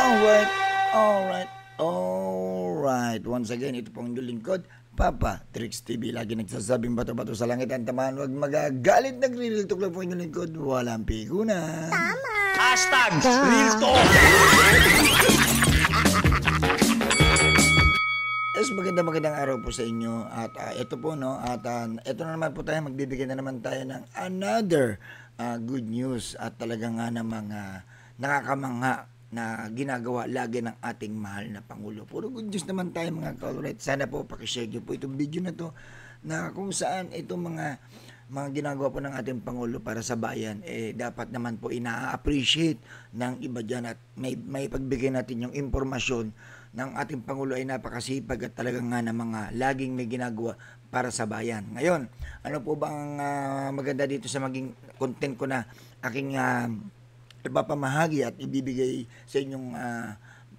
Alright, alright, alright. Once again, ito pong inyong lingkod, Papa Tricks TV. Lagi nagsasabing bato-bato sa langit ang tamahan. Huwag magagalit, nagre-real talk lang po inyong lingkod. Walang pigunan. Tama! Hashtag Real Talk! Yes, magandang araw po sa inyo. At ito po, no, at ito na naman po tayo, magbibigay na naman tayo ng another good news at talagang nga namang nakakamangha na ginagawa lagi ng ating mahal na Pangulo. Puro good news naman tayo mga ka-alright. Sana po pakishare nyo po itong video na to na kung saan itong mga ginagawa po ng ating Pangulo para sa bayan, dapat naman po ina-appreciate ng iba dyan at may pagbigay natin yung impormasyon ng ating Pangulo ay napakasipag at talagang nga na mga laging may ginagawa para sa bayan. Ngayon, ano po ba ang maganda dito sa maging content ko na aking ipapamahagi at ibibigay sa inyong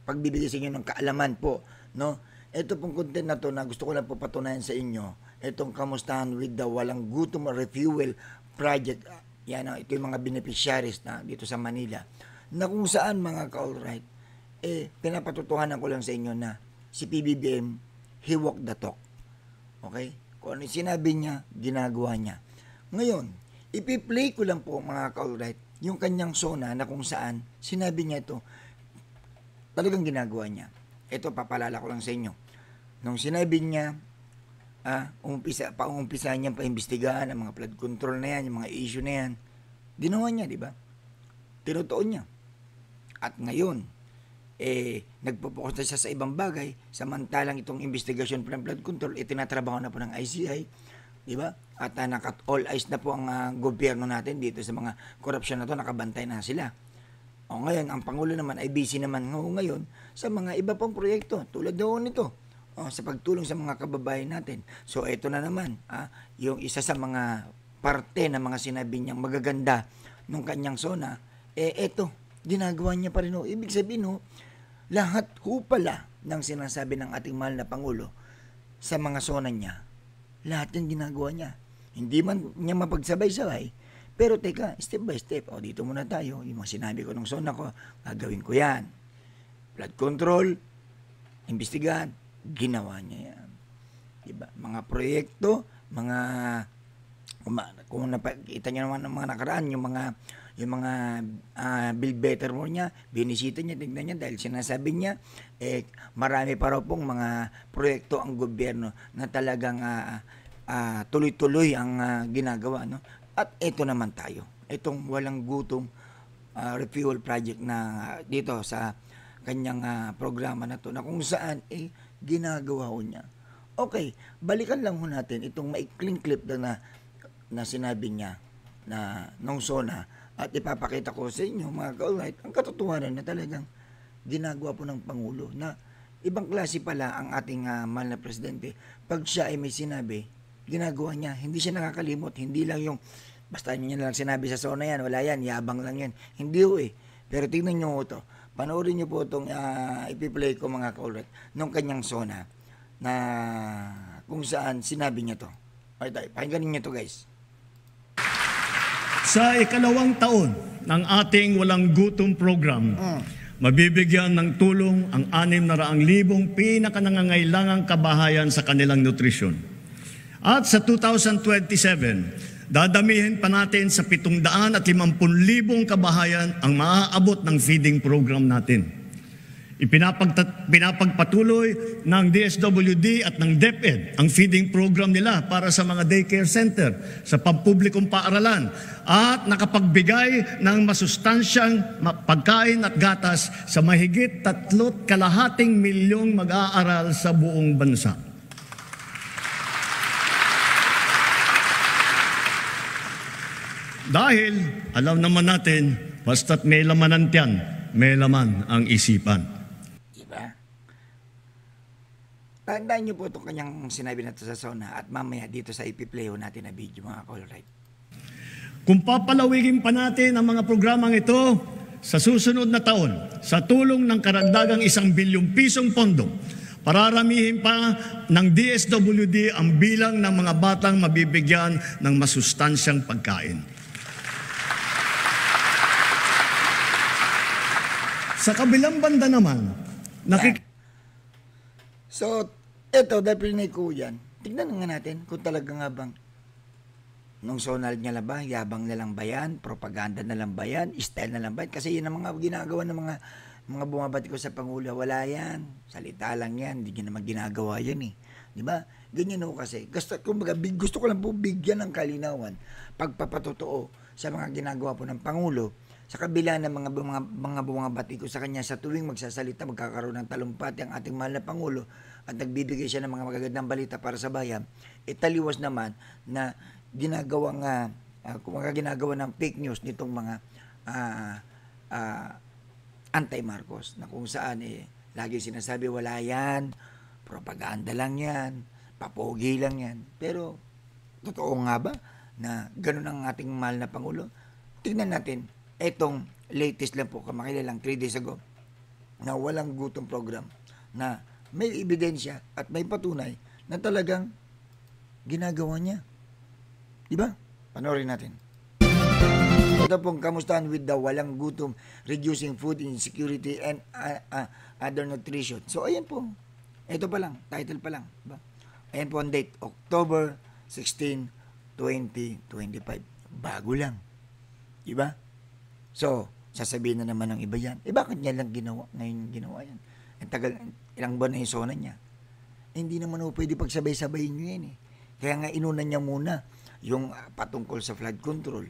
pagbibigay sa inyo ng kaalaman po, no? Ito pong content na to na gusto ko lang po patunayan sa inyo, itong kamustahan with the Walang Gutom Refuel Project. Yan, ito yung mga beneficiaries na dito sa Manila, na kung saan mga ka-alright, pinapatutuhanan ko lang sa inyo na si PBBM, he walk the talk. Okay? Kung ano sinabi niya, ginagawa niya. Ngayon, ipi-play ko lang po mga ka-alright, yung kanyang sona na kung saan sinabi niya ito, talagang ginagawa niya. Ito, papalala ko lang sa inyo. Nung sinabi niya, umpisa niya paimbestigahan ang mga flood control na yan, yung mga issue na yan, ginawa niya, di ba? Tinutuon niya. At ngayon, nagpo-focus na siya sa ibang bagay, samantalang itong investigasyon ng flood control, itinatrabaho na po ng ICI, di ba? At all eyes na po ang gobyerno natin dito sa mga korupsyon na to, nakabantay na sila. O ngayon, ang Pangulo naman ay busy naman ngayon sa mga iba pang proyekto, tulad doon nito, sa pagtulong sa mga kababayan natin. So, ito na naman, yung isa sa mga parte ng mga sinabi niyang magaganda nung kanyang sona, ito, ginagawa niya pa rin. Ibig sabihin, lahat pala ng sinasabi ng ating mahal na Pangulo sa mga sona niya, lahat yung ginagawa niya. Hindi man niya mapagsabay-sabay, pero teka, step by step, dito muna tayo, yung mga sinabi ko ng sona ko, gagawin ko yan. Flood control, imbestigahan, ginawa niya yan. Diba? Mga proyekto, kung napakita niyo naman ng mga nakaraan, yung mga build better mo niya, binisita niya, tignan niya, dahil sinasabi niya, marami pa raw pong mga proyekto ang gobyerno na talagang tuloy-tuloy ang ginagawa, no? At ito naman tayo, itong Walang Gutom Refuel Project na dito sa kanyang programa na to, na kung saan ginagawa ho niya. Okay, balikan lang ho natin itong maikling clip na sinabi niya na nung sona, at ipapakita ko sa inyo mga ka-alright, ang katotohanan na talagang ginagawa po ng Pangulo, na ibang klase pala ang ating mahal na presidente. Pag siya ay may sinabi, ginagawa niya, hindi siya nakakalimot, hindi lang yung basta niya lang sinabi sa sona yan, wala yan, yabang lang yan. Hindi ho Pero tingnan niyo ito, panoorin niyo po itong ipiplay ko mga ka-alright, nung kanyang sona, na kung saan sinabi niya to. Okay, pakinggan niyo to guys. Sa ikalawang taon ng ating Walang Gutom program, mabibigyan ng tulong ang 600,000 pinakanangangailangang kabahayan sa kanilang nutrisyon. At sa 2027, dadamihin pa natin sa 750,000 kabahayan ang maaabot ng feeding program natin. Pinapagpatuloy ng DSWD at ng DepEd ang feeding program nila para sa mga daycare center sa pampublikong paaralan at nakapagbigay ng masustansyang pagkain at gatas sa mahigit 3.2 milyong mag-aaral sa buong bansa. Dahil alam naman natin, basta't may laman ang tiyan, may laman ang isipan. Tandaan niyo po itong kanyang sinabi na ito sa sona at mamaya dito sa ipi-play natin na video mga ka-alright. Kung papalawigin pa natin ang mga programang ito sa susunod na taon, sa tulong ng karagdagang 1 bilyong pisong pondo, pararamihin pa ng DSWD ang bilang ng mga batang mabibigyan ng masustansyang pagkain. Sa kabilang banda naman, So, ito, dahil pinay ko yan, tignan nga natin kung talaga nga bang nung sonal niya lang ba, yabang na lang ba yan, propaganda na lang ba yan, style na lang ba yan? Kasi yun ang mga ginagawa ng mga bumabati ko sa Pangulo. Wala yan, salita lang yan, hindi niya naman ginagawa yan eh. Di ba? Ganyan ako kasi. Gusto ko lang po bigyan ng kalinawan, pagpapatotoo sa mga ginagawa po ng Pangulo, sa kabila ng mga bumabati ko sa kanya sa tuwing magsasalita, magkakaroon ng talumpati ang ating mahal na Pangulo at nagbibigay siya ng mga magagandang balita para sa bayan, italiwas naman na ginagawa ng fake news nitong mga anti-Marcos na kung saan lagi sinasabi wala yan, propaganda lang yan, papogi lang yan. Pero totoo nga ba na ganun ang ating mahal na Pangulo? Tignan natin etong latest lang po, kamakilalang 3 days ago, na walang gutom program, na may ebidensya at may patunay na talagang ginagawa niya. Diba? Panoorin natin. Ito pong kamustahan with the walang gutom, reducing food insecurity and other nutrition. So, ayan po. Ito pa lang, title pa lang. Diba? Ayan po ang date, October 16, 2025. Bago lang. Diba? So, sasabihin na naman ng iba yan. Bakit niya lang ngayon ginawa yan? Ang tagal, ilang buwan na yung sona niya. Hindi naman pwede pagsabay-sabayin nyo yan eh. Kaya nga inuna niya muna yung patungkol sa flood control.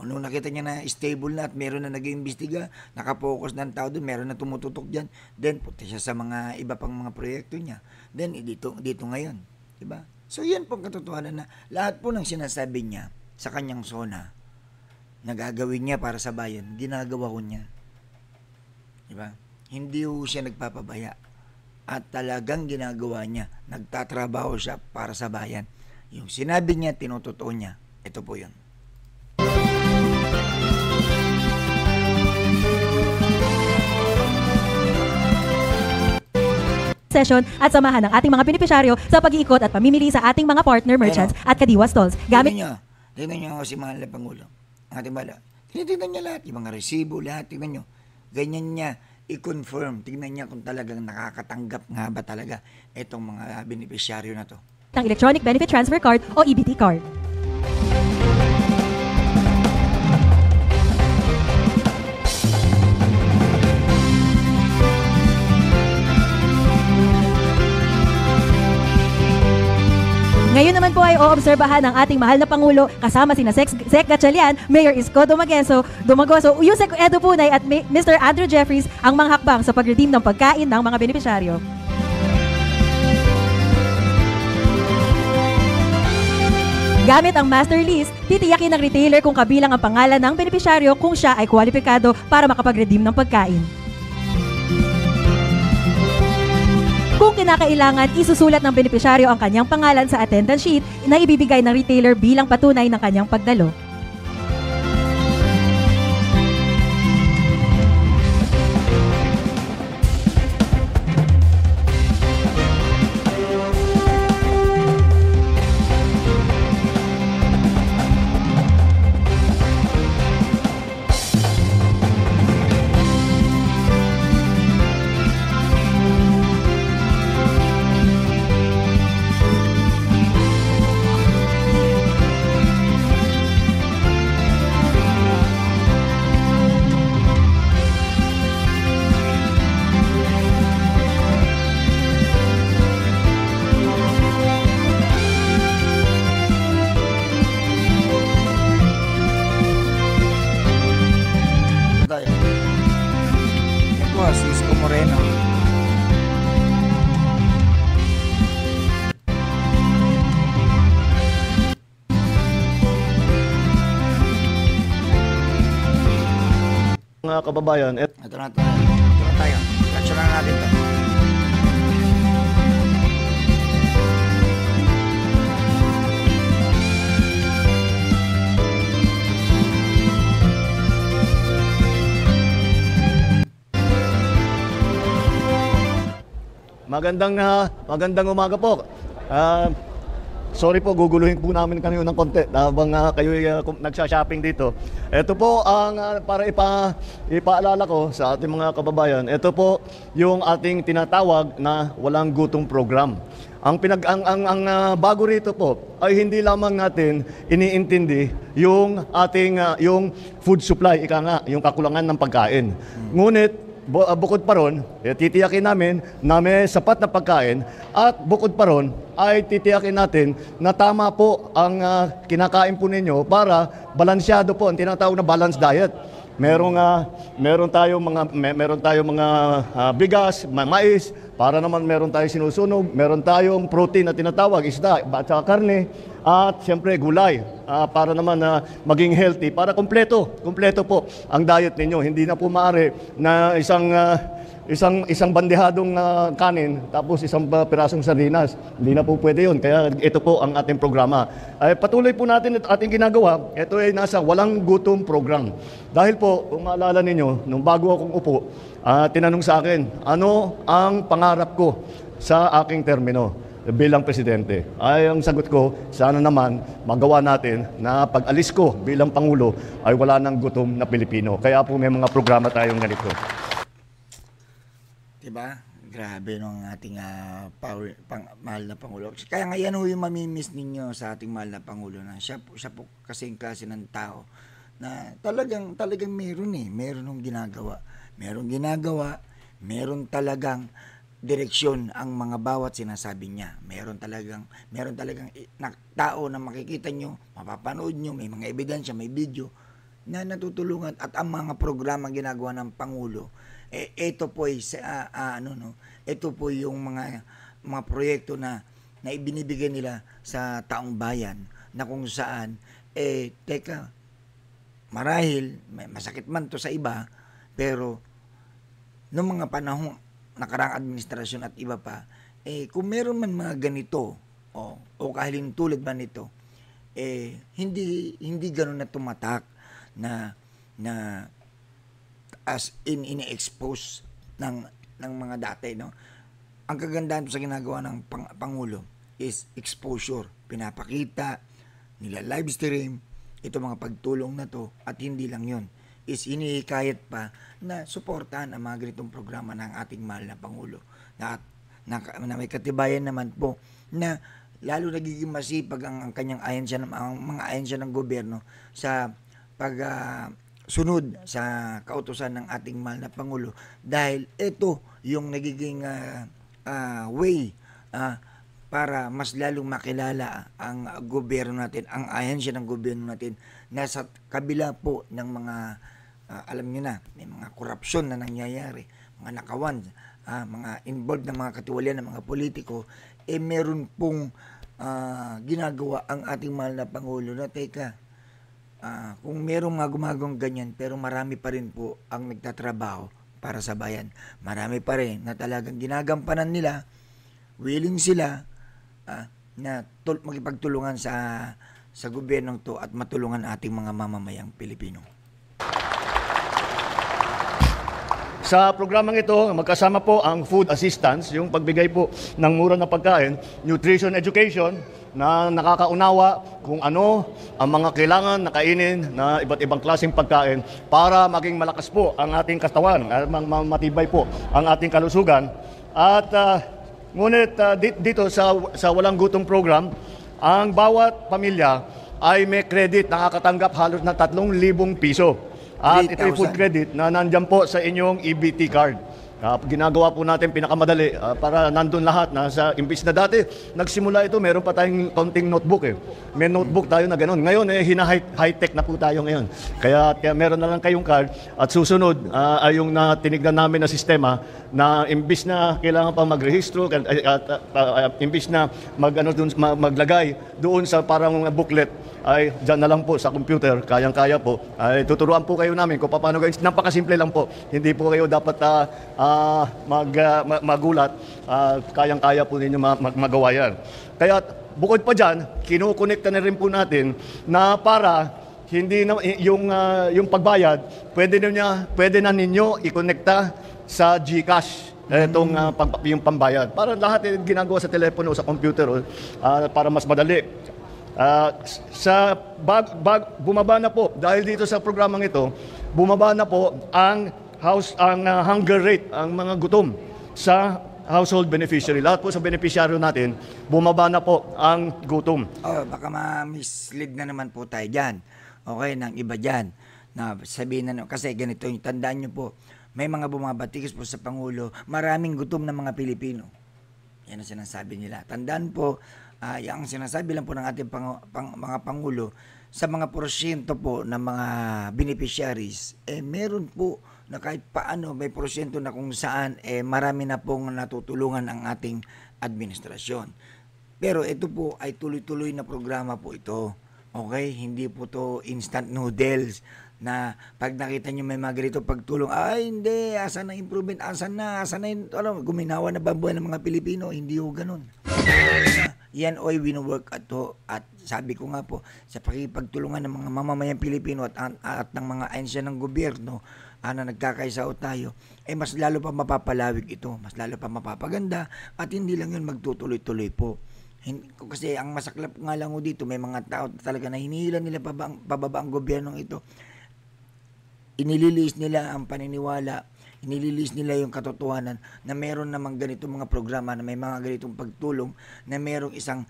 Nung nakita niya na stable na at meron na nag-iimbestiga, nakapokus na ang tao doon, meron na tumututok dyan, then punta siya sa mga iba pang mga proyekto niya. Then, dito ngayon. Diba? So, yan pong katotohanan na lahat po ng sinasabi niya sa kanyang sona, nagagawin niya para sa bayan, ginagawa ko niya. Diba? Hindi ho siya nagpapabaya. At talagang ginagawa niya, nagtatrabaho siya para sa bayan. Yung sinabi niya, tinutotoo niya. Ito po yun. Session at samahan ng ating mga benepisyaryo sa pag-iikot at pamimili sa ating mga partner merchants at Kadiwa stalls. Tingnan nyo si mahal na Pangulo. Ang ating bala. Tingnan niya lahat, yung mga resibo, lahat. Tingnan nyo. Ganyan niya i-confirm. Tingnan niya kung talagang nakakatanggap nga ba talaga itong mga benepisyaryo na to. Ng Electronic Benefit Transfer Card o EBT card. Ngayon naman po ay oobserbahan ng ating mahal na Pangulo kasama sina Sec Gatchalian, Mayor Isko Dumagoso, Yusek Edo Punay at Mr. Andrew Jeffries ang mga hakbang sa pag-redeem ng pagkain ng mga benepisyaryo. Gamit ang master list, titiyakin ng retailer kung kabilang ang pangalan ng benepisyaryo kung siya ay kwalipikado para makapag-redeem ng pagkain. Kung kinakailangan, isusulat ng benepisyaryo ang kanyang pangalan sa attendance sheet na ibibigay ng retailer bilang patunay ng kanyang pagdalo. Si Isko Moreno. mga kababayan, Ito na tayo. Lecture na natin ito. magandang umaga po. Sorry po, guguluhin po namin kayo ng konti habang kayo nagsha-shopping dito. Ito po ang para ipaalala ko sa ating mga kababayan. Ito po yung ating tinatawag na walang gutong program. Ang bago rito po ay hindi lamang natin iniintindi yung ating yung food supply, ika nga, yung kakulangan ng pagkain. Ngunit bukod pa ron, titiyakin namin na may sapat na pagkain at bukod pa ron ay titiyakin natin na tama po ang kinakain po ninyo para balansyado po ang tinatawag na balanced diet. Meron tayong mga bigas, mais, para naman meron tayong sinusunog, meron tayong protein na tinatawag, isda, at saka karne, at siyempre gulay, para naman maging healthy, para kumpleto po ang diet ninyo. Hindi na po maaari na isang bandehadong kanin tapos isang pirasong sardinas. Hindi na po pwede yun. Kaya ito po ang ating programa. Patuloy po natin at ating ginagawa. Ito ay nasa walang gutom program. Dahil po, kung maalala ninyo, nung bago akong upo, tinanong sa akin, ano ang pangarap ko sa aking termino bilang presidente? Ay ang sagot ko, sana naman magawa natin na pag-alis ko bilang Pangulo ay wala nang gutom na Pilipino. Kaya po may mga programa tayong ganito. Diba? Grabe nung ating mahal na Pangulo. Kaya nga yan yung mamimiss ninyo sa ating mahal na Pangulo na siya po kasing klase ng tao na talagang meron nung ginagawa. Meron talagang direksyon ang mga bawat sinasabi niya. Meron talagang tao na makikita nyo, mapapanood nyo, may mga ebidensya, may video na natutulungan at ang mga programa ginagawa ng Pangulo. Ito po ito po yung mga proyekto na ibinibigay nila sa taong bayan na kung saan marahil masakit man to sa iba, pero noong mga panahong nakaraang administrasyon at iba pa, kung meron man mga ganito o kahalintulad man nito, hindi gano'n na tumatak na as in ini-expose ng mga dati, no? Ang kagandahan sa ginagawa ng Pangulo is exposure. Pinapakita nila live stream ito mga pagtulong na to, at hindi lang yon, is inihikayat pa na suportahan ang mga ganitong programa ng ating mahal na Pangulo na may katibayan naman po na lalo nagiging masipag ang kanyang mga ahensya ng gobyerno sa sunod sa kautusan ng ating mahal na Pangulo, dahil ito yung nagiging way para mas lalong makilala ang gobyerno natin, ang ahensya ng gobyerno natin, nasa kabila po ng mga alam niyo na, may mga korupsyon na nangyayari, mga nakawan, mga involved na mga katiwalian ng mga politiko, meron pong ginagawa ang ating mahal na Pangulo na kung merong mga gumagawang ganyan, pero marami pa rin po ang nagtatrabaho para sa bayan. Marami pa rin na talagang ginagampanan nila, willing sila na magipagtulungan sa gobyernong to at matulungan ating mga mamamayang Pilipino. Sa programang ito, magkasama po ang food assistance, yung pagbigay po ng mura na pagkain, nutrition education, na nakakaunawa kung ano ang mga kailangan na kainin na iba't ibang klaseng pagkain para maging malakas po ang ating katawan, matibay po ang ating kalusugan. At ngunit dito sa Walang Gutom program, ang bawat pamilya ay may credit, nakakatanggap halos na 3,000 piso. At ito yung food credit na nandyan po sa inyong EBT card. Ginagawa po natin pinakamadali para nandun lahat. Imbis na dati, nagsimula ito, meron pa tayong konting notebook May notebook tayo na gano'n. Ngayon, high-tech na po tayo ngayon. Kaya meron na lang kayong card. At susunod, ay yung tinignan namin na sistema na imbis na kailangan pa magrehistro, imbis na maglagay doon sa parang booklet, ay dyan na lang po sa computer, kayang-kaya po. Ay tuturuan po kayo namin kung paano gawin. Napakasimple lang po. Hindi po kayo dapat magulat. Kayang-kaya po ninyo magawa yan. Kaya bukod pa dyan, kinukonekta na rin po natin na para hindi na yung pagbayad, pwede na ninyo i-konekta sa GCash. itong yung pambayad. Para lahat ginagawa sa telepono o sa computer para mas madali. Bumaba na po, dahil dito sa programang ito, bumaba na po ang hunger rate, ang mga gutom sa household beneficiary. Lahat po sa beneficiaryo natin, bumaba na po ang gutom. Baka ma-mislead na naman po tayo dyan. Okay, ng iba dyan. Na sabihin na, kasi ganito, tandaan nyo po, may mga bumabatikos po sa Pangulo, maraming gutom ng mga Pilipino. Yan ang sinasabi nila. Tandaan po, yung sinasabi lang po ng ating mga Pangulo, sa mga porsyento po ng mga beneficiaries, meron po na kahit paano may porsyento na kung saan marami na pong natutulungan ang ating administrasyon. Pero ito po ay tuloy-tuloy na programa po ito. Okay? Hindi po to instant noodles na pag nakita nyo may mga ganito pagtulong, ay hindi, asan na improvement, asan na yung, guminawa na ba buhay ng mga Pilipino? Hindi ho ganun. Yan oy wino-work at sabi ko nga po, sa pakipagtulungan ng mga mamamayang Pilipino at ng mga ahensya ng gobyerno, na nagkakaisao tayo, mas lalo pa mapapalawig ito, mas lalo pa mapapaganda, at hindi lang yun magtutuloy-tuloy po. Kasi ang masaklap nga lang dito, may mga tao talaga na hinihila nila pababa ang gobyernong ito. Inililis nila ang paniniwala, inililis nila yung katotohanan na meron namang ganitong mga programa, na may mga ganitong pagtulong, na merong isang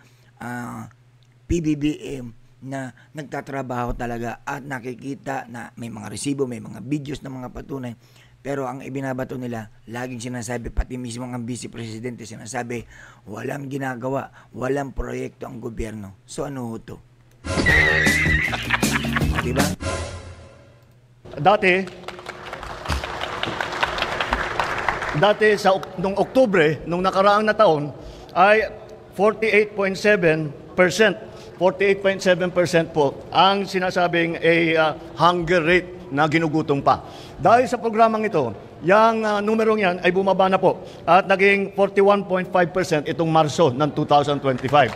PBBM na nagtatrabaho talaga at nakikita na may mga resibo, may mga videos na mga patunay. Pero ang ibinabato nila, laging sinasabi, pati mismo ang Vice Presidente sinasabi, walang ginagawa, walang proyekto ang gobyerno. So ano ho to? Diba? Dati nung Oktubre, nung nakaraang na taon, ay 48.7% po ang sinasabing hunger rate na ginugutom pa. Dahil sa programang ito, yung numerong yan ay bumaba na po at naging 41.5% itong Marso ng 2025.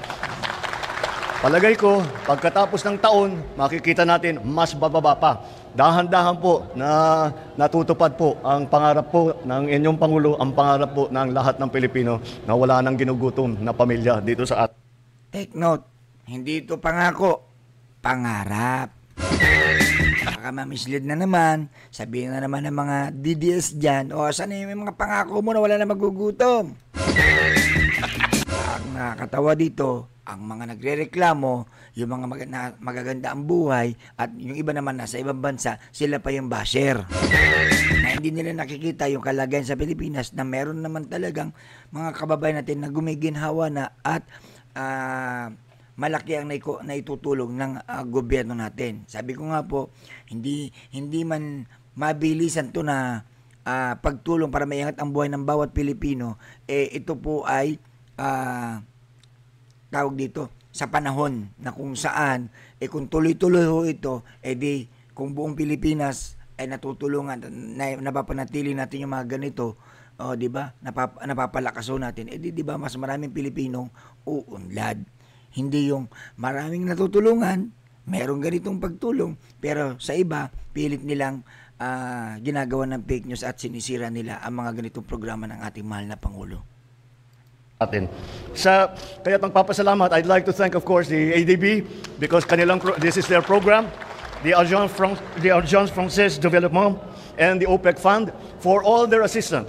Palagay ko, pagkatapos ng taon, makikita natin mas bababa pa. Dahan-dahan po na natutupad po ang pangarap po ng inyong Pangulo, ang pangarap po ng lahat ng Pilipino na wala nang ginugutom na pamilya dito sa atin. Take note, hindi ito pangako, pangarap. Baka ma-mislead na naman, sabihin na naman ng mga DDS dyan, saan yung mga pangako mo na wala na magugutom? Ang nakakatawa dito, ang mga nagrereklamo, yung mga magaganda ang buhay, at yung iba naman nasa ibang bansa, sila pa yung basher. Na hindi nila nakikita yung kalagayan sa Pilipinas na meron naman talagang mga kababayan natin na gumiginhawa na at malaki ang naitutulong ng gobyerno natin. Sabi ko nga po, hindi man mabilisan to na pagtulong para maiangat ang buhay ng bawat Pilipino, ito po ay tawag dito, sa panahon na kung saan, kung tuloy-tuloy ho ito, di kung buong Pilipinas ay natutulungan, napapanatili natin yung mga ganito, di ba? Napapalakas ho natin, di ba mas maraming Pilipinong uunlad. Hindi yung maraming natutulungan, merong ganitong pagtulong, pero sa iba, pilit nilang ginagawa ng fake news at sinisira nila ang mga ganitong programa ng ating mahal na Pangulo. Kaya magpapasalamat, I'd like to thank, of course, the ADB because this is their program, the Agence Française Développement and the OPEC Fund for all their assistance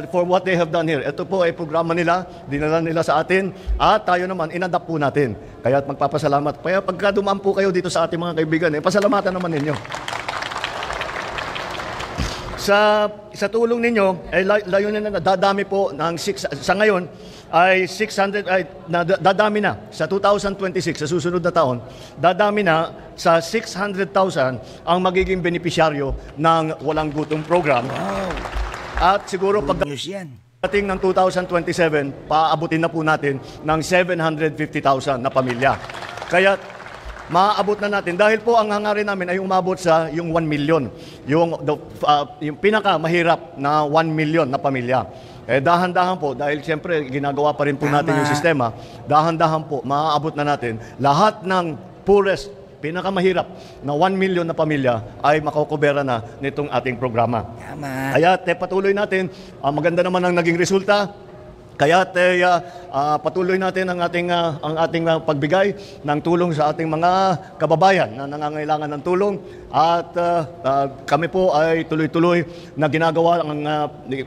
for what they have done here. Ito po ay programa nila, dinala nila sa atin, at tayo naman, inadapt po natin. Kaya magpapasalamat. Kaya pagka dumaan po kayo dito sa ating mga kaibigan, pasalamatan naman ninyo. Sa tulong ninyo, layunin na dadami po ng sa ngayon ay 600 dadami na sa 2026 sa susunod na taon. Dadami na sa 600,000 ang magiging benepisyaryo ng Walang Gutom program. Wow. At siguro pagdating ng 2027, paabutin na po natin ng 750,000 na pamilya. Kaya maaabot na natin dahil po ang hangarin namin ay umabot sa yung 1 million, yung pinakamahirap na 1 million na pamilya. Dahan-dahan po, dahil siyempre ginagawa pa rin po natin yung sistema, dahan-dahan po, maaabot na natin lahat ng poorest pinakamahirap na 1 million na pamilya ay makukubera na nitong ating programa. Tama. Kaya patuloy natin, maganda naman ang naging resulta. Kaya patuloy natin ang ating pagbigay ng tulong sa ating mga kababayan na nangangailangan ng tulong at kami po ay tuloy-tuloy na ginagawa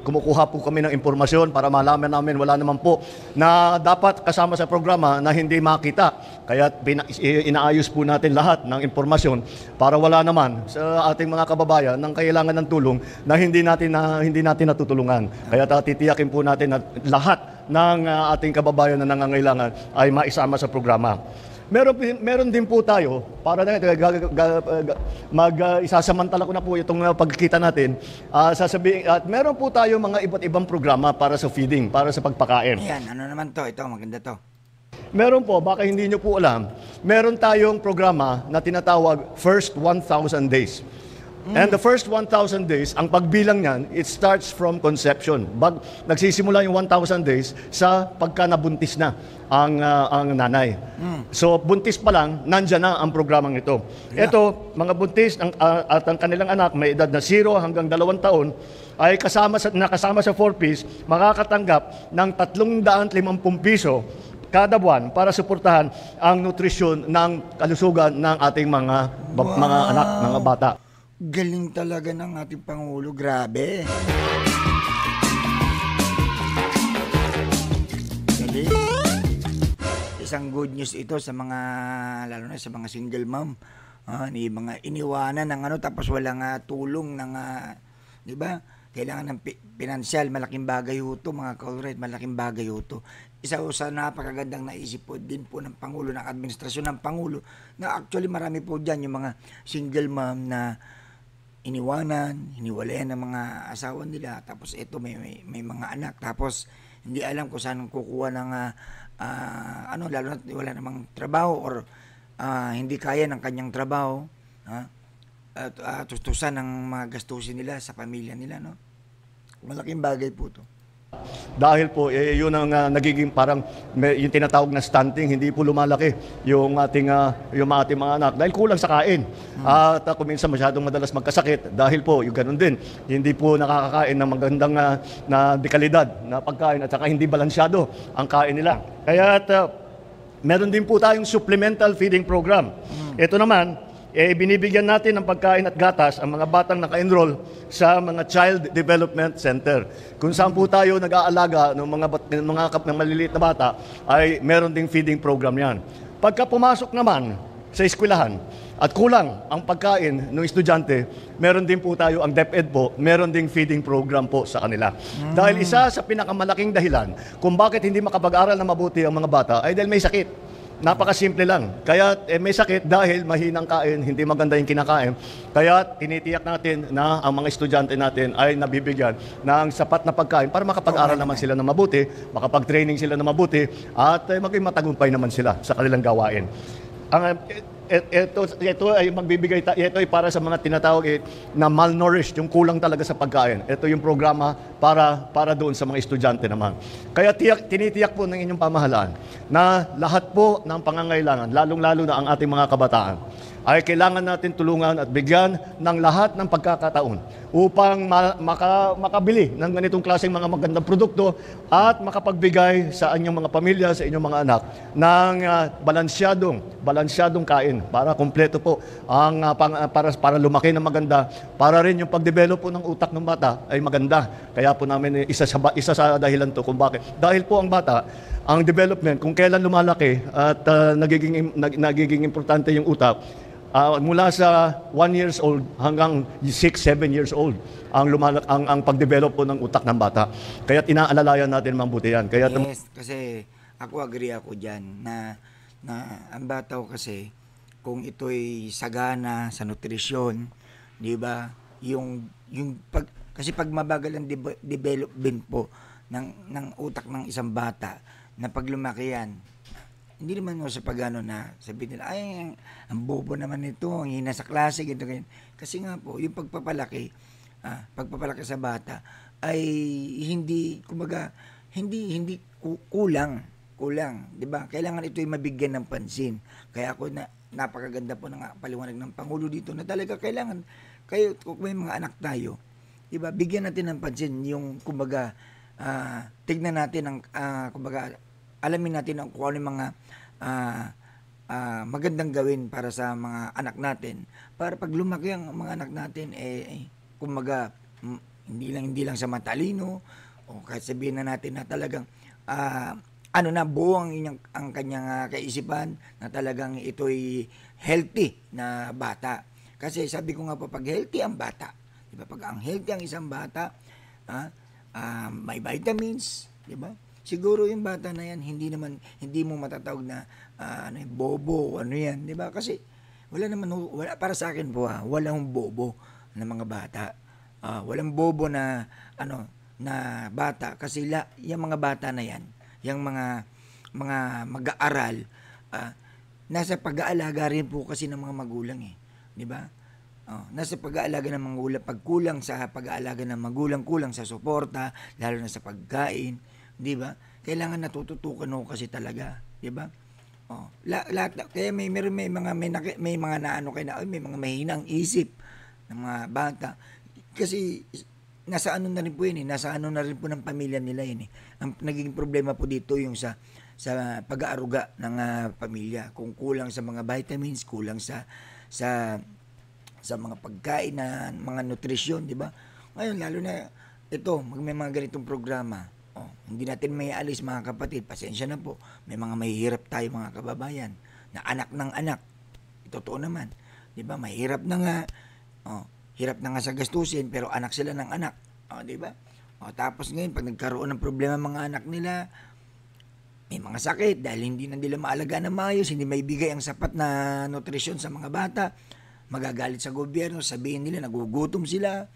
kumukuha po kami ng impormasyon para malaman namin wala naman po na dapat kasama sa programa na hindi makita. Kaya inaayos po natin lahat ng impormasyon para wala naman sa ating mga kababayan ng kailangan ng tulong na hindi natin natutulungan. Kaya titiyakin po natin na lahat ng ating kababayan na nangangailangan ay maisama sa programa. Meron din po tayo, para na isasamantala ko na po itong pagkikita natin, at meron po tayo mga iba't ibang programa para sa feeding, para sa pagpakain. Ayan, ano naman to? Ito, maganda to. Meron po, baka hindi nyo po alam, meron tayong programa na tinatawag First 1,000 Days. And the first 1,000 days, ang pagbilang niyan, it starts from conception. Nagsisimula yung 1,000 days sa pagka nabuntis na ang nanay. So buntis pa lang, nandyan na ang programang ito. Ito, mga buntis at ang kanilang anak, may edad na 0 hanggang 2 taon, ay nakasama sa 4Ps, makakatanggap ng 350 piso kada buwan para suportahan ang nutrisyon ng kalusugan ng ating mga anak, mga bata. Galing talaga ng ating Pangulo. Grabe. Galing. Isang good news ito sa mga, lalo na sa mga single mom. Ni mga iniwanan ng tapos walang tulong ng, di ba? Kailangan ng pinansyal, malaking bagay ito, mga kaulred, malaking bagay ito. Isa sa napakagandang naisip po din po ng Pangulo, ng administrasyon ng Pangulo, na actually marami po dyan yung mga single mom na hiniwalayan ng mga asawa nila, tapos ito may mga anak, tapos hindi alam kung saan kukuha ng lalo na wala namang trabaho or hindi kaya ng kanyang trabaho, at tustusan ng mga gastusin nila sa pamilya nila, no? Malaking bagay po to. Dahil po, yun ang nagiging parang yung tinatawag na stunting, hindi po lumalaki yung ating mga anak dahil kulang sa kain. At minsan masyadong madalas magkasakit dahil po yung ganun din. Hindi po nakakakain ng magandang na dekalidad na pagkain at saka hindi balansyado ang kain nila. Kaya meron din po tayong supplemental feeding program. Ito naman, binibigyan natin ng pagkain at gatas ang mga batang naka-enroll sa mga Child Development Center. Kung saan po tayo nag-aalaga ng mga maliliit na bata, ay meron ding feeding program yan. Pagka pumasok naman sa eskwelahan at kulang ang pagkain ng estudyante, meron din po tayo ang DepEd po, meron ding feeding program po sa kanila. Dahil isa sa pinakamalaking dahilan kung bakit hindi makapag-aral na mabuti ang mga bata ay dahil may sakit. Napakasimple lang. Kaya may sakit dahil mahinang kain, hindi maganda yung kinakain. Kaya tinitiyak natin na ang mga estudyante natin ay nabibigyan ng sapat na pagkain para makapag-aral naman sila na mabuti, makapag-training sila na mabuti, at maging matagumpay naman sila sa kanilang gawain. Ito ay magbibigay, ito ay para sa mga tinatawag na malnourished, yung kulang talaga sa pagkain. Ito yung programa para doon sa mga estudyante naman. Kaya tinitiyak po ng inyong pamahalaan na lahat po ng pangangailangan, lalong-lalo na ang ating mga kabataan, ay kailangan natin tulungan at bigyan ng lahat ng pagkakataon upang makabili ng ganitong klaseng mga magandang produkto at makapagbigay sa inyong mga pamilya, sa inyong mga anak ng balansyadong kain para kumpleto po ang para lumaki na maganda, para rin yung pagdevelop po ng utak ng bata ay maganda. Kaya po namin isa sa dahilan to kung bakit. Dahil po ang bata, ang development kung kailan lumalaki at nagiging importante yung utak, mula sa 1 years old hanggang 6-7 years old ang pagdevelop po ng utak ng bata. Kaya inaalalayan natin mabuti yan. Kaya yes, kasi agree ako dyan na ang bata ko kasi kung ito'y sagana sa nutrisyon, di ba? Kasi pag mabagal ang development po ng utak ng isang bata, na pag lumaki yan, hindi naman mo sa pagano na sabihin nila, ay, ang bobo naman nito, ang hina sa klase, ganito, ganyan. Kasi nga po, yung pagpapalaki sa bata, ay hindi, kumbaga, hindi kulang, di ba? Kailangan ito ay mabigyan ng pansin. Kaya ako napakaganda po ng paliwanag ng Pangulo dito na talaga kailangan kayo, kung may mga anak tayo, diba, bigyan natin ng pansin yung, kumbaga, tignan natin ang, kumbaga, alamin natin ang kung ano yung mga magandang gawin para sa mga anak natin. Para pag lumaki ang mga anak natin, kumbaga, hindi lang sa matalino, o kahit sabihin na natin na talagang, buo ang kanyang kaisipan, na talagang ito'y healthy na bata. Kasi sabi ko nga po, pag healthy ang bata, diba? Pag ang healthy ang isang bata, may vitamins, diba? Siguro yung bata na yan, hindi mo matatawag na bobo, ano yan, di ba? Kasi wala para sa akin po, walang bobo na mga bata. Walang bobo na na bata kasi yung mga bata na yan, yung mga mag-aaral, nasa pag-aalaga rin po kasi ng mga magulang di ba? Nasa pag-aalaga ng magulang, pagkulang sa pag-aalaga ng magulang, kulang sa suporta, lalo na sa pagkain, di ba? Kailangan natututukan ho kasi talaga, di ba? Lahat kaya may mga naano kayo na may mga mahinang isip ng mga bata kasi nasa ano na rin po yun nasa ano na rin po ng pamilya nila yun Ang naging problema po dito yung sa pag-aaruga ng pamilya, kung kulang sa mga vitamins, kulang sa mga pagkain na mga nutrisyon, di ba? Ngayon lalo na ito, may mga ganitong programa. Hindi natin may alis mga kapatid, pasensya na po. May mga mahihirap tayo mga kababayan na anak ng anak. Totoo naman. 'Di ba? Mahirap na nga. Hirap na nga sa gastusin pero anak sila ng anak. 'Di ba? Tapos ngayon pag nagkaroon ng problema mga anak nila, may mga sakit dahil hindi na nila maalagaan ng maayos, hindi maibigay ang sapat na nutrisyon sa mga bata. Magagalit sa gobyerno, sabihin nila nagugutom sila.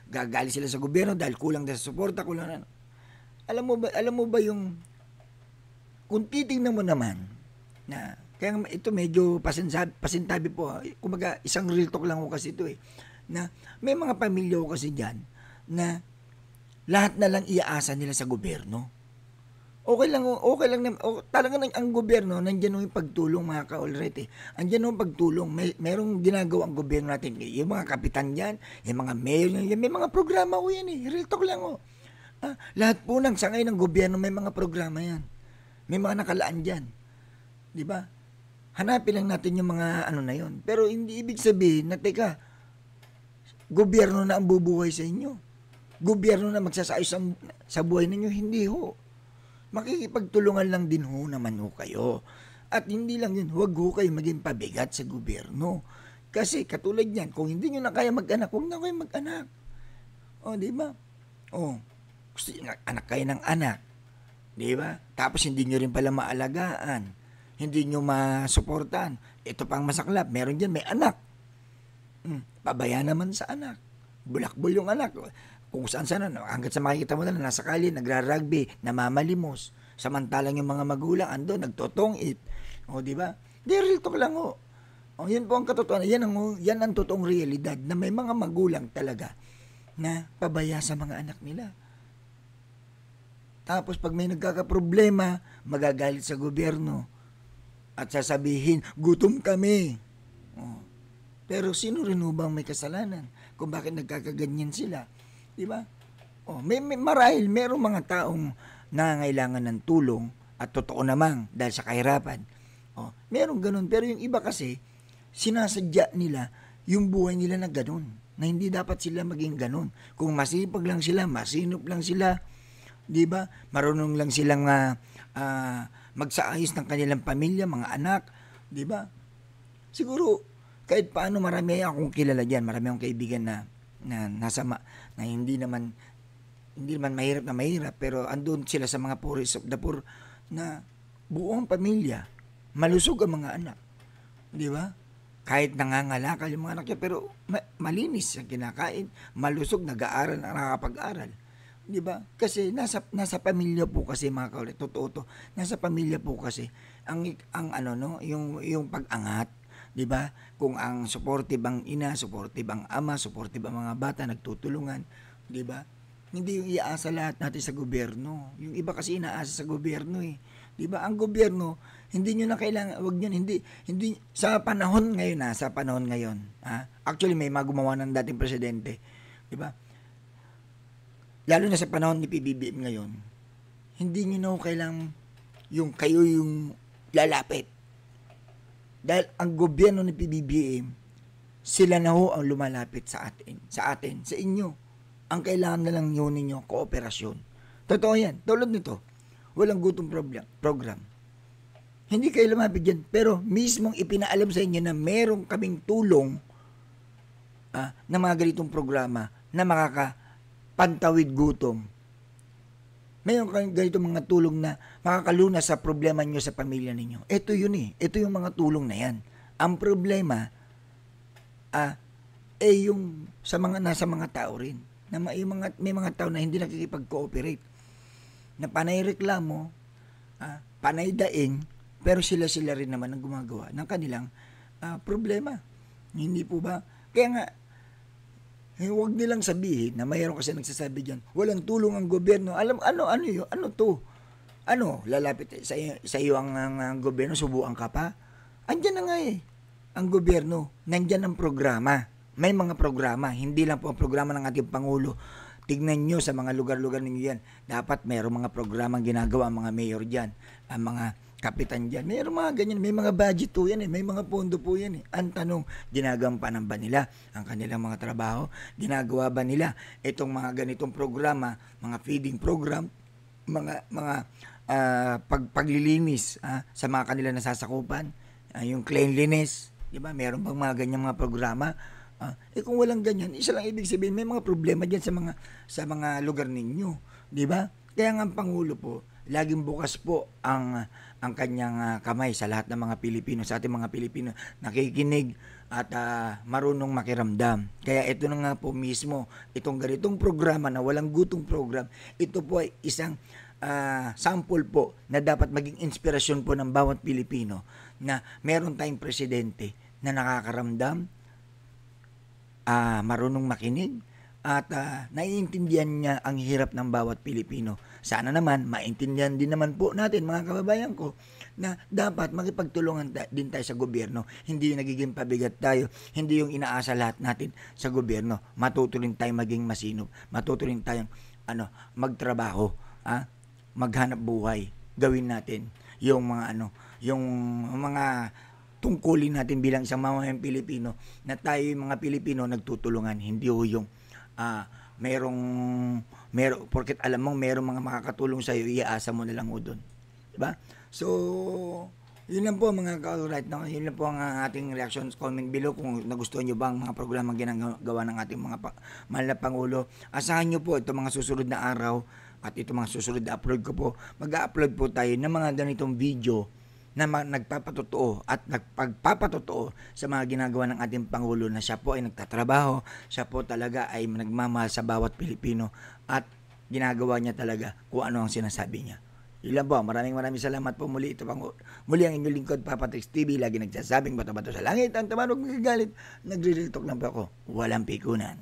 Gagalit sila sa gobyerno dahil kulang na sa suporta, kulang na. Alam mo ba yung kung titingnan mo naman na kaya ito medyo pasintabi po. Kumbaga isang real talk lang ko kasi ito na may mga pamilya ko kasi diyan na lahat na lang iaasa nila sa gobyerno. Okay lang talaga ang gobyerno nandiyan yung pagtulong mga ka-alright Andiyan yung pagtulong. Merong ginagawa ang gobyerno natin. Yung mga kapitan diyan, yung mga mayor yan, may mga programa ko yan Real talk lang lahat po ng sangay ng gobyerno may mga programa yan. May mga nakalaan dyan. Di ba? Hanapin lang natin yung mga na yon. Pero hindi ibig sabihin na, teka, gobyerno na ang bubuhay sa inyo. Gobyerno na magsasayos sa buhay ninyo. Hindi ho. Makikipagtulungan lang din ho naman ho kayo. At hindi lang yun, huwag ho kayo maging pabigat sa gobyerno. Kasi katulad yan, kung hindi nyo na kaya mag-anak, huwag na kayo mag-anak. Di ba? Anak kayo ng anak, di ba? Tapos hindi nyo rin pala maalagaan, hindi nyo masuportan. Ito pang masaklap, meron dyan, may anak. Pabaya naman sa anak. Bulakbol yung anak. Kung saan hanggat sa makikita mo na nasa kalye, nagra-rugby, namamalimos. Samantalang yung mga magulang, ando, nagtotong-it. Di ba? Di, real talk lang yan po ang katotohanan. Yan ang totoong realidad na may mga magulang talaga na pabaya sa mga anak nila. Tapos pag may nagkakaproblema, magagalit sa gobyerno at sasabihin, gutom kami. Pero sino rin bang may kasalanan kung bakit nagkakaganyan sila? Di ba? Marahil merong mga taong nangangailangan ng tulong at totoo namang dahil sa kahirapan. Merong ganun. Pero yung iba kasi, sinasadya nila yung buhay nila na ganun. Na hindi dapat sila maging ganun. Kung masipag lang sila, masinop lang sila, di ba? Marunong lang silang magsaayos ng kanilang pamilya, mga anak, di ba? Siguro kahit paano marami akong kilala diyan, marami akong kaibigan na hindi naman mahirap pero andun sila sa mga poorest of the poor na buong pamilya, malusog ang mga anak. Di ba? Kahit nangangalakal yung mga anak niya, pero malinis ang kinakain, malusog, nag-aaral, nakakapag-aral. Di ba? Kasi nasa pamilya po kasi mga kaulit, totoo to. Nasa pamilya po kasi yung pag-angat, di ba? Kung ang supportive ang ina, supportive ang ama, supportive ang mga bata, nagtutulungan, di ba? Hindi yung iaasa lahat natin sa gobyerno. Yung iba kasi inaasa sa gobyerno 'Di ba? Ang gobyerno, hindi niyo na kailangan, wag niyo, hindi sa panahon ngayon actually may gumawa ng dating presidente, 'di ba? Lalo na sa panahon ni PBBM ngayon, hindi niyo na kailangan yung kayo yung lalapit. Dahil ang gobyerno ni PBBM, sila na ang lumalapit sa inyo. Ang kailangan na lang yun ninyo, kooperasyon. Totoo yan. Tulad nito, walang gutom program. Hindi kayo lumapit dyan, pero mismong ipinaalam sa inyo na meron kaming tulong na mga ganitong programa na makakapantawid gutom. Mayroon kayong ganitong mga tulong na makakalunas sa problema nyo sa pamilya ninyo. Ito yun Ito yung mga tulong na yan. Ang problema, yung sa mga nasa mga tao rin. Na may mga tao na hindi nakikipag-cooperate. Na panay reklamo, panay daing, pero sila rin naman ang gumagawa ng kanilang problema. Hindi po ba? Kaya nga, huwag nilang sabihin na mayroon kasi nagsasabi diyan, walang tulong ang gobyerno. Ano yun? Ano to? Lalapit sa iyo ang gobyerno, subuan ka pa? Andiyan na nga ang gobyerno, nandiyan ang programa. May mga programa, hindi lang po ang programa ng ating Pangulo. Tignan nyo sa mga lugar-lugar ninyo yan. Dapat mayroong mga programang ginagawa ang mga mayor dyan, ang mga kapitan dyan. Mayroong mga ganyan, may mga budget po yan may mga pondo po yan Ang tanong, ginagampanan ba nila ang kanilang mga trabaho? Ginagawa ba nila itong mga ganitong programa, mga feeding program, mga paglilinis sa mga kanila nasasakupan, yung cleanliness, di ba? Mayroon bang mga ganyang mga programa? Kung walang ganyan, isa lang ibig sabihin, may mga problema diyan sa mga lugar ninyo, di ba? Kaya nga ang Pangulo po, laging bukas po ang kanyang kamay sa lahat ng mga Pilipino, sa ating mga Pilipino nakikinig at marunong makiramdam. Kaya ito na nga po mismo, itong ganitong programa na walang gutong program, ito po ay isang sample po na dapat maging inspirasyon po ng bawat Pilipino na meron tayong presidente na nakakaramdam, marunong makinig, at naiintindihan niya ang hirap ng bawat Pilipino. Sana naman, maintindihan din naman po natin, mga kababayan ko, na dapat makipagtulungan din tayo sa gobyerno. Hindi yung nagiging pabigat tayo, hindi yung inaasa lahat natin sa gobyerno. Matuto rin tayo maging masinop, matuto rin tayong magtrabaho, maghanap buhay, gawin natin yung mga tungkulin natin bilang isang mamamayang Pilipino, na tayo yung mga Pilipino nagtutulungan, hindi yung porket alam mong merong mga makakatulong sa iyo, iaasa mo na lang doon. Diba? So, yun lang po mga ka-alright. No? Yun lang po ang ating reactions. Comment below kung nagustuhan nyo ba ang mga programang ginagawa ng ating mga mahal na Pangulo. Asahan nyo po ito mga susunod na araw at ito mga susunod na upload ko po. Mag-upload po tayo ng mga ganitong video na nagpapatotoo at nagpagpapatotoo sa mga ginagawa ng ating Pangulo, na siya po ay nagtatrabaho, siya po talaga ay nagmamahal sa bawat Pilipino at ginagawa niya talaga kung ano ang sinasabi niya. Ilan po, maraming salamat po muli. Ito muli ang inyong lingkod, Papa Tex TV, lagi nagsasabing bato-bato sa langit, ang tamarog nagagalit, nagre-real talk lang po ako, walang pikunan.